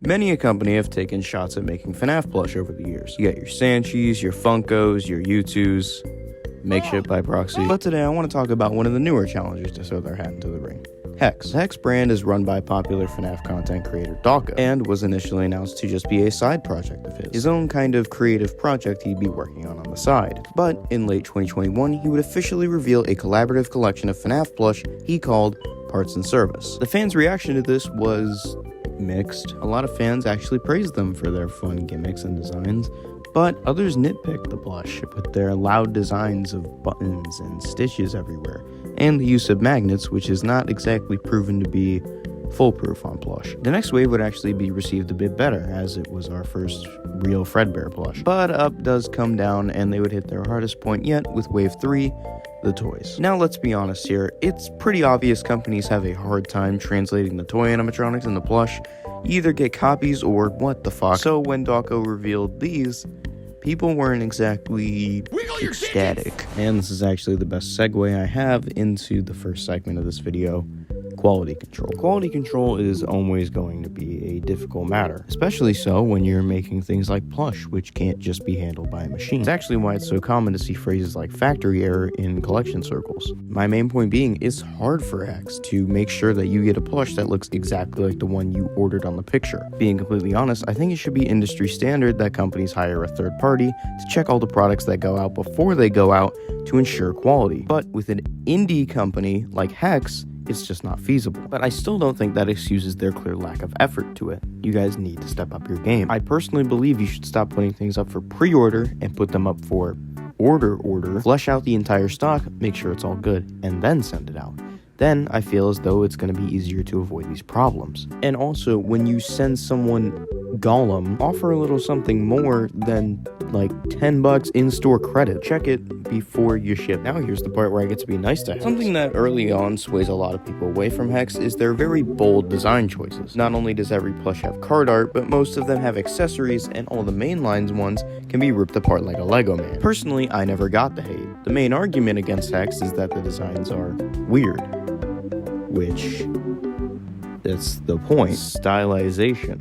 Many a company have taken shots at making FNAF plush over the years. You got your Sanchis, your Funkos, your U2s, makeshift by proxy. But today I want to talk about one of the newer challengers to throw their hat into the ring. Hex. The Hex brand is run by popular FNAF content creator Dawkos, and was initially announced to just be a side project of his own kind of creative project he'd be working on the side. But in late 2021, he would officially reveal a collaborative collection of FNAF plush he called Parts and Service. The fans' reaction to this was mixed. A lot of fans actually praised them for their fun gimmicks and designs, but others nitpicked the plush with their loud designs of buttons and stitches everywhere, and the use of magnets, which is not exactly proven to be foolproof on plush. The next wave would actually be received a bit better, as it was our first real Fredbear plush. But up does come down, and they would hit their hardest point yet with wave 3, the toys. Now let's be honest here, it's pretty obvious companies have a hard time translating the toy animatronics into plush. You either get copies or what the fuck. So when Dawko revealed these, people weren't exactly ecstatic. And this is actually the best segue I have into the first segment of this video: quality control. Quality control is always going to be a difficult matter, especially so when you're making things like plush, which can't just be handled by a machine. It's actually why it's so common to see phrases like factory error in collection circles. My main point being, it's hard for Hex to make sure that you get a plush that looks exactly like the one you ordered on the picture. Being completely honest, I think it should be industry standard that companies hire a third party to check all the products that go out before they go out to ensure quality. But with an indie company like Hex, it's just not feasible. But I still don't think that excuses their clear lack of effort to it. You guys need to step up your game. I personally believe you should stop putting things up for pre-order and put them up for order, flesh out the entire stock, make sure it's all good, and then send it out. Then I feel as though it's going to be easier to avoid these problems. And also, when you send someone Gollum, offer a little something more than like $10 in-store credit. Check it before you ship. Now here's the part where I get to be nice to Hex. Something that early on sways a lot of people away from Hex is their very bold design choices. Not only does every plush have card art, but most of them have accessories, and all the mainlines ones can be ripped apart like a Lego man. Personally, I never got the hate. The main argument against Hex is that the designs are weird, which that's the point. Stylization.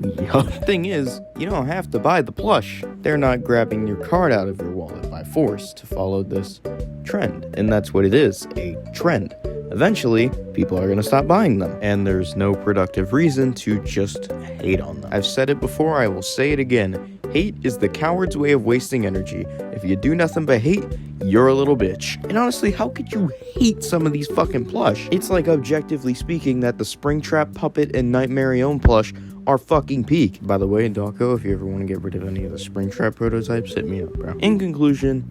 The thing is, you don't have to buy the plush. They're not grabbing your card out of your wallet by force to follow this trend. And that's what it is, a trend. Eventually, people are going to stop buying them, and there's no productive reason to just hate on them. I've said it before, I will say it again. Hate is the coward's way of wasting energy. If you do nothing but hate, you're a little bitch. And honestly, how could you hate some of these fucking plush? It's like, objectively speaking, that the Springtrap Puppet and Nightmare Own plush are fucking peak. By the way, Dawko, if you ever want to get rid of any of the Springtrap prototypes, hit me up, bro. In conclusion,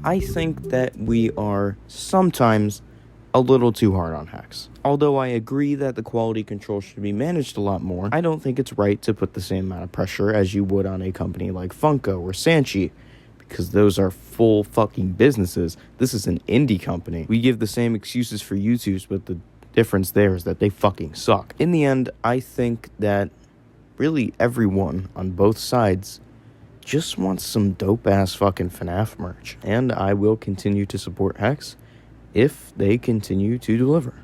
I think that we are sometimes a little too hard on Hex. Although I agree that the quality control should be managed a lot more, I don't think it's right to put the same amount of pressure as you would on a company like Funko or Sanchi, because those are full fucking businesses. This is an indie company. We give the same excuses for YouTubes, but the difference there is that they fucking suck. In the end, I think that really everyone on both sides just wants some dope-ass fucking FNAF merch. And I will continue to support Hex if they continue to deliver.